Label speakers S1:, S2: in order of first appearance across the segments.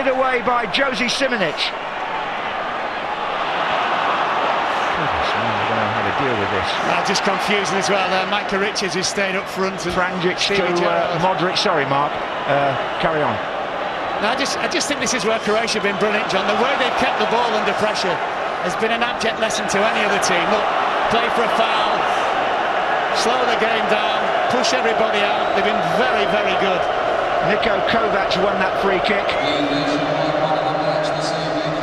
S1: away by Josie Simonic. Goodness me, I don't know how to deal with this.
S2: Just confusing as well there. Micah Richards, who stayed up front. And
S1: Frangic to Modric. Sorry, Mark. Carry on.
S2: No, I just think this is where Croatia have been brilliant, John. The way they've kept the ball under pressure has been an abject lesson to any other team. Look, play for a foul, slow the game down, push everybody out. They've been very, very good.
S1: Niko Kovac won that free kick.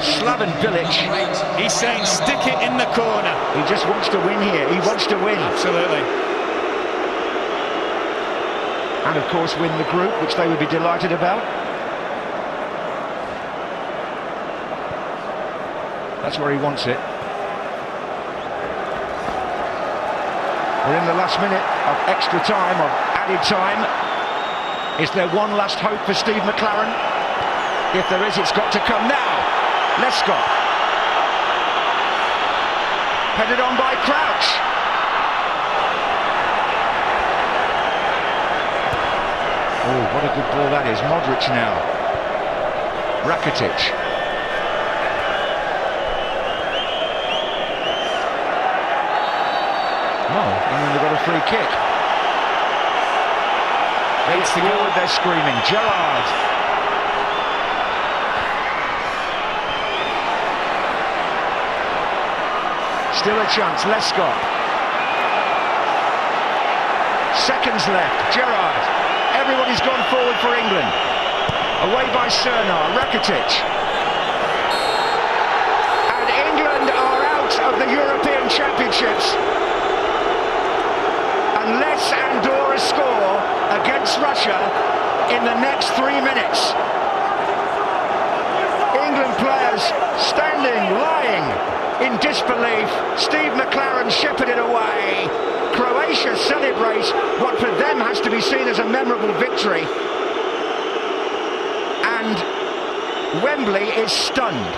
S1: Slaven Bilic.
S2: He's saying stick it in the corner.
S1: He just wants to win here. He wants to win.
S2: Absolutely.
S1: And of course win the group, which they would be delighted about. That's where he wants it. We're in the last minute of extra time, of added time. Is there one last hope for Steve McLaren? If there is, it's got to come now. Lescott. Headed on by Crouch. Oh, what a good ball that is. Modric now. Rakitic. Oh, and they've got a free kick. It's forward, they're screaming. Gerrard. Still a chance, Lescott. Seconds left, Gerrard. Everybody's gone forward for England. Away by Cernar, Rakitic. And England are out of the European Championships. Unless Andorra score against Russia in the next 3 minutes. England players standing, lying in disbelief. Steve McLaren shepherded away. Croatia celebrate what for them has to be seen as a memorable victory. And Wembley is stunned.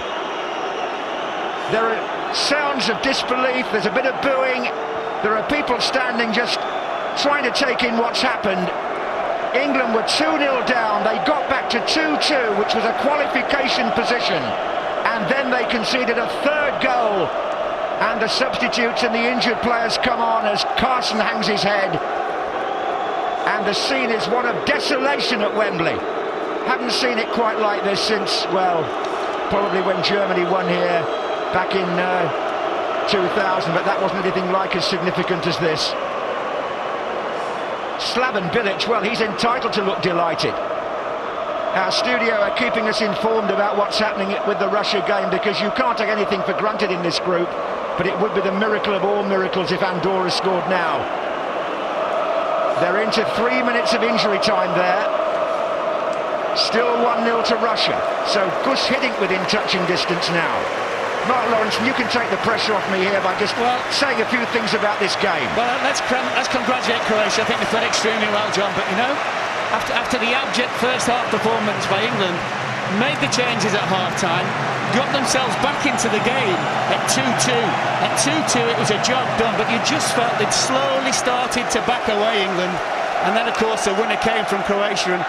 S1: There are sounds of disbelief, there's a bit of booing. There are people standing just trying to take in what's happened. England were 2-0 down, they got back to 2-2, which was a qualification position, and then they conceded a third goal, and the substitutes and the injured players come on as Carson hangs his head, and the scene is one of desolation at Wembley. Haven't seen it quite like this since, well, probably when Germany won here back in 2000, but that wasn't anything like as significant as this. Slaven Bilic, well, he's entitled to look delighted. Our studio are keeping us informed about what's happening with the Russia game, because you can't take anything for granted in this group, but it would be the miracle of all miracles if Andorra scored now. They're into 3 minutes of injury time there. Still 1-0 to Russia, so Gus Hiddink within touching distance now. Mark Lawrence, you can take the pressure off me here by just saying a few things about this game.
S2: Well, let's congratulate Croatia. I think they played extremely well, John. But, you know, after the abject first half performance by England, made the changes at half-time, got themselves back into the game at 2-2. At 2-2, it was a job done, but you just felt they'd slowly started to back away, England. And then, of course, the winner came from Croatia. And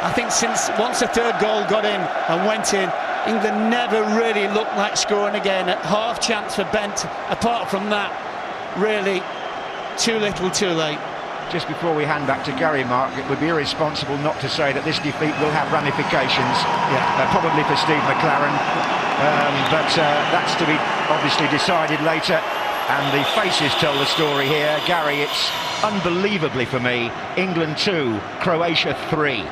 S2: I think once the third goal got in and went in, England never really looked like scoring again. A half chance for Bent. Apart from that, really too little, too late.
S1: Just before we hand back to Gary, Mark, it would be irresponsible not to say that this defeat will have ramifications, probably for Steve McLaren, but that's to be obviously decided later, and the faces tell the story here. Gary, it's unbelievably for me, England 2, Croatia 3.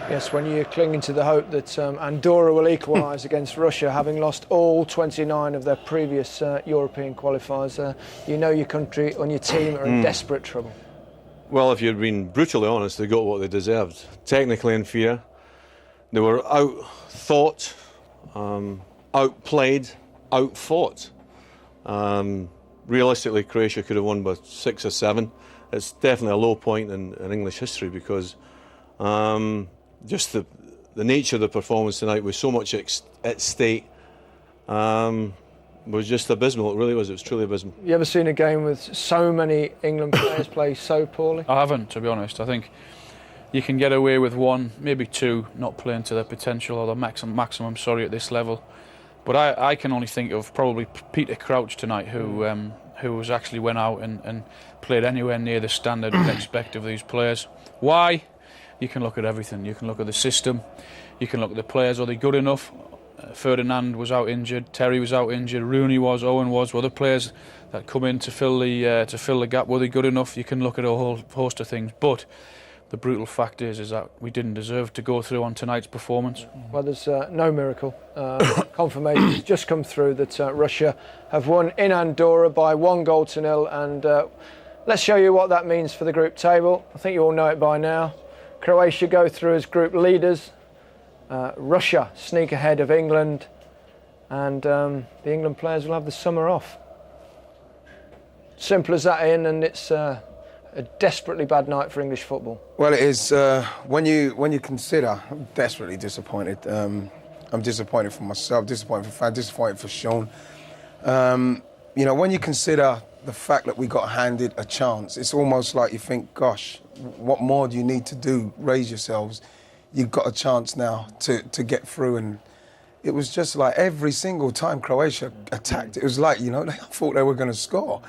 S3: Yes, when you're clinging to the hope that Andorra will equalise against Russia, having lost all 29 of their previous European qualifiers, you know your country and your team are in desperate trouble.
S4: Well, if you'd been brutally honest, they got what they deserved. Technically inferior. They were out-thought, outplayed, out-fought. Realistically, Croatia could have won by 6 or 7. It's definitely a low point in English history, because just the nature of the performance tonight, with so much at stake, was just abysmal. It really was. It was truly abysmal.
S3: You ever seen a game with so many England players play so poorly?
S5: I haven't, to be honest. I think you can get away with one, maybe two, not playing to their potential or the maximum at this level. But I can only think of probably Peter Crouch tonight, who was actually went out and played anywhere near the standard you'd expect of these players. Why? You can look at everything. You can look at the system. You can look at the players. Are they good enough? Ferdinand was out injured. Terry was out injured. Rooney was. Owen was. Were the players that come in to fill the gap? Were they good enough? You can look at a whole host of things. But the brutal fact is that we didn't deserve to go through on tonight's performance.
S3: Well, there's no miracle. Confirmation has just come through that Russia have won in Andorra by 1-0, and let's show you what that means for the group table. I think you all know it by now. Croatia go through as group leaders. Russia sneak ahead of England, and the England players will have the summer off. Simple as that, Ian, and it's a desperately bad night for English football.
S6: Well, it is. When you consider, I'm desperately disappointed. I'm disappointed for myself, disappointed for fans, disappointed for Sean. When you consider the fact that we got handed a chance, it's almost like you think, gosh, what more do you need to do? Raise yourselves. You've got a chance now to get through, and it was just like every single time Croatia attacked, it was like, they thought they were going to score.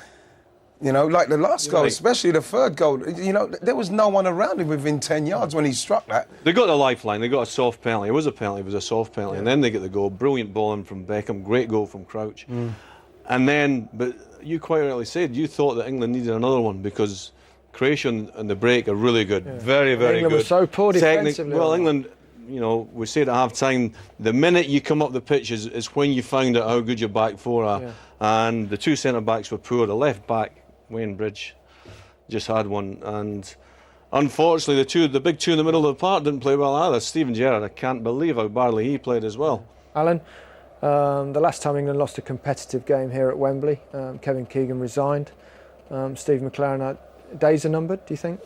S6: Like the last goal, especially the third goal, there was no one around him within 10 yards when he struck that.
S4: They got the lifeline, they got a soft penalty. It was a penalty, it was a soft penalty. And then they get the goal. Brilliant ball in from Beckham, great goal from Crouch. And then, but you quite rightly said, you thought that England needed another one because Croatia and the break are really good. Very, very
S3: England
S4: good.
S3: Was so poor defensively.
S4: Well, England, we said at half-time, the minute you come up the pitch is when you find out how good your back four are. Yeah. And the two centre-backs were poor. The left-back, Wayne Bridge, just had one. And unfortunately, the big two in the middle of the park didn't play well either. Steven Gerrard, I can't believe how badly he played as well.
S3: Alan, the last time England lost a competitive game here at Wembley, Kevin Keegan resigned. Steve McLaren, days are numbered, do you think?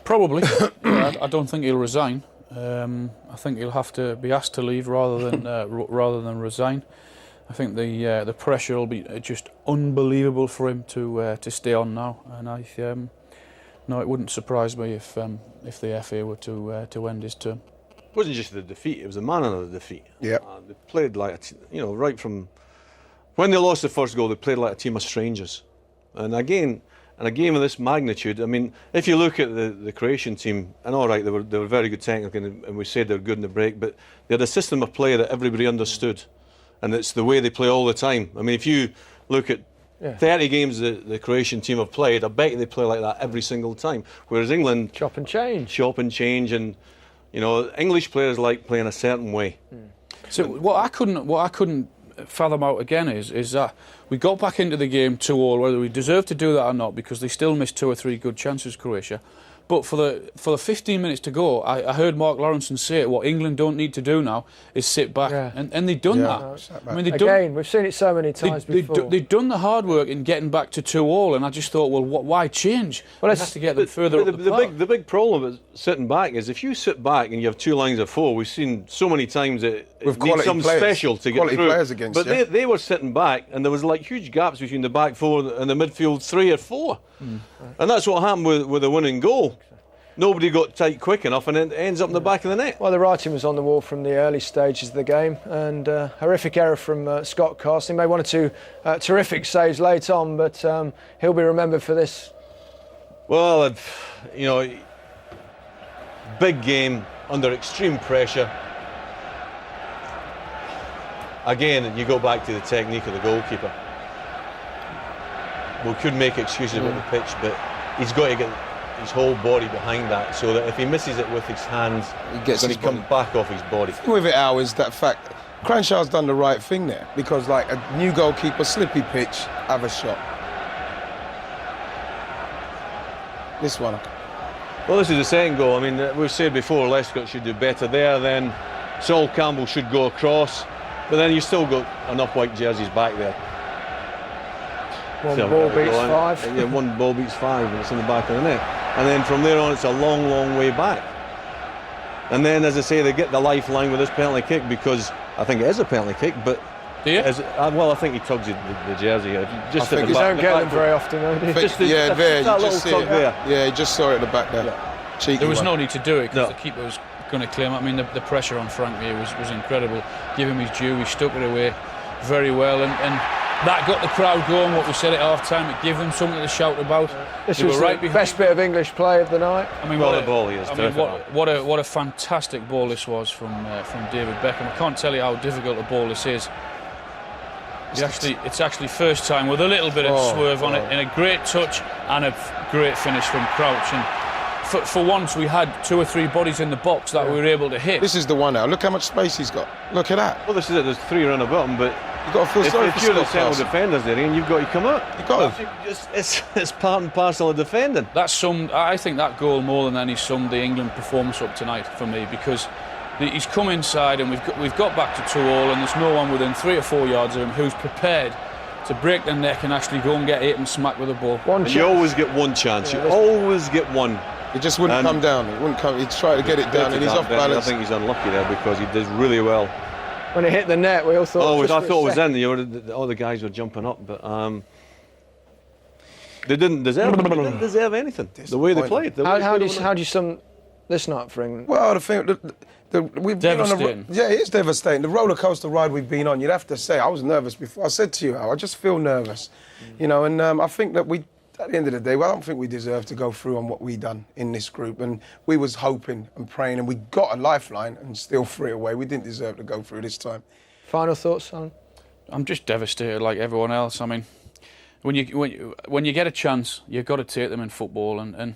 S5: Probably. I don't think he'll resign. I think he'll have to be asked to leave rather than resign. I think the pressure will be just unbelievable for him to stay on now, and it wouldn't surprise me if the FA were to end his term.
S4: It wasn't just the defeat; it was the manner of the defeat.
S6: Yeah,
S4: they played like right from when they lost the first goal, they played like a team of strangers, and again. And a game of this magnitude, I mean, if you look at the Croatian team, and all right, they were very good technically, and we said they were good in the break, but they had a system of play that everybody understood, and it's the way they play all the time. I mean, if you look at 30 games that the Croatian team have played, I bet they play like that every single time. Whereas England
S3: chop and change,
S4: and English players like playing a certain way.
S5: So what I couldn't fathom out again is that we got back into the game 2-2, whether we deserve to do that or not, because they still missed 2 or 3 good chances, Croatia. But for the 15 minutes to go, I heard Mark Lawrenson say it. What England don't need to do now is sit back, and they've done that.
S3: No, I mean, we've seen it so many times before.
S5: They've done the hard work in getting back to 2-2, and I just thought, well, why change? Well, let's have to get them further up the park.
S4: The big problem with sitting back is if you sit back and you have 2 lines of 4, we've seen so many times that it needs some special to get through.
S6: Players against,
S4: but they were sitting back, and there was like huge gaps between the back 4 and the midfield 3 or 4, and that's what happened with the winning goal. Nobody got tight quick enough, and it ends up in the back of the net.
S3: Well, the writing was on the wall from the early stages of the game, and horrific error from Scott Carson. He made 1 or 2 terrific saves late on, but he'll be remembered for this.
S4: Well, big game under extreme pressure. Again, you go back to the technique of the goalkeeper. We could make excuses about the pitch, but he's got to get his whole body behind that, so that if he misses it with his hands, he's going to come back off his body.
S6: With it, Al, is that fact Cranshaw's done the right thing there, because like a new goalkeeper, slippy pitch, have a shot. This one.
S4: Well, this is the second goal. I mean, we've said before, Lescott should do better there, then Sol Campbell should go across, but then you still got enough white jerseys back there.
S3: One ball beats 5.
S4: Yeah, 1 ball beats 5, and it's in the back of the net. And then from there on, it's a long, long way back. And then, as I say, they get the lifeline with this penalty kick, because I think it is a penalty kick, but
S5: Do you?
S4: Well, I think he tugs the jersey. Just
S6: I
S4: at
S6: think
S4: the
S3: You
S4: back.
S3: don't get them very often, though, do you?
S4: Just the-
S6: yeah, there,
S4: that
S6: you
S4: little
S6: just see
S4: tug
S6: it.
S4: there.
S6: Yeah, you just saw it at the back there. Cheeky
S5: There was
S6: one.
S5: no need to do it because
S4: No.
S5: the keeper was going to claim. I mean, the pressure on Frank here was incredible. Give him his due. He stuck it away very well, and that got the crowd going. What we said at half time, it gave them something to shout about.
S3: This
S5: They
S3: was
S5: were
S3: the
S5: right behind.
S3: best bit of English play of the night.
S5: I mean,
S4: What a ball he is.
S5: I mean,
S4: Terrific.
S5: what a fantastic ball this was from David Beckham. I can't tell you how difficult a ball this is. It's actually first time with a little bit of swerve on it, and a great touch and a great finish from Crouch. And for once, we had 2 or 3 bodies in the box that we were able to hit.
S6: This is the one now. Look how much space he's got. Look at that.
S4: Well, this is it. There's 3 around the bottom, but
S6: You've got to feel sorry for
S4: if you're the
S6: Scott
S4: central
S6: Carson.
S4: defenders there, Ian, you've got to come up.
S6: You've got to.
S4: It's part and parcel of defending.
S5: I think that goal more than any summed the England performance up tonight for me, because he's come inside and we've got back to 2-2, and there's no one within 3 or 4 yards of him who's prepared to break their neck and actually go and get hit and smack with the ball.
S4: You always get one chance. You always get one.
S6: He just wouldn't come down. He wouldn't come. He'd try to get it down, and he's off balance.
S4: I think he's unlucky there because he did really well.
S3: When it hit the net, we all thought.
S4: Oh,
S3: just
S4: I
S3: for a
S4: thought it was
S3: second.
S4: in. All the guys were jumping up, but they didn't deserve anything. The way they played.
S3: How do you sum this night for England?
S6: Well, the thing, we've been on
S5: Devastating.
S6: yeah, it is devastating. The roller coaster ride we've been on. You'd have to say, I was nervous before. I said to you, Al, I just feel nervous, you know. And I think that at the end of the day, well, I don't think we deserve to go through on what we done in this group. And we was hoping and praying, and we got a lifeline and still threw it away. We didn't deserve to go through this time.
S3: Final thoughts, Alan?
S5: I'm just devastated like everyone else. I mean, when you get a chance, you've got to take them in football, and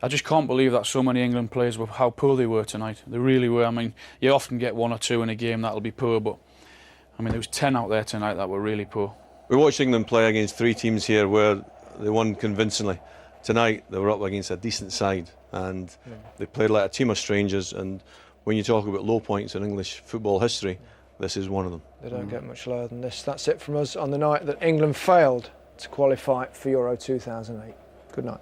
S5: I just can't believe that so many England players were how poor they were tonight. They really were. I mean, you often get 1 or 2 in a game that'll be poor, but I mean, there was 10 out there tonight that were really poor.
S4: We watched England play against 3 teams here where they won convincingly. Tonight they were up against a decent side, and they played like a team of strangers. And when you talk about low points in English football history, this is one of them.
S3: They don't get much lower than this. That's it from us on the night that England failed to qualify for Euro 2008. Good night.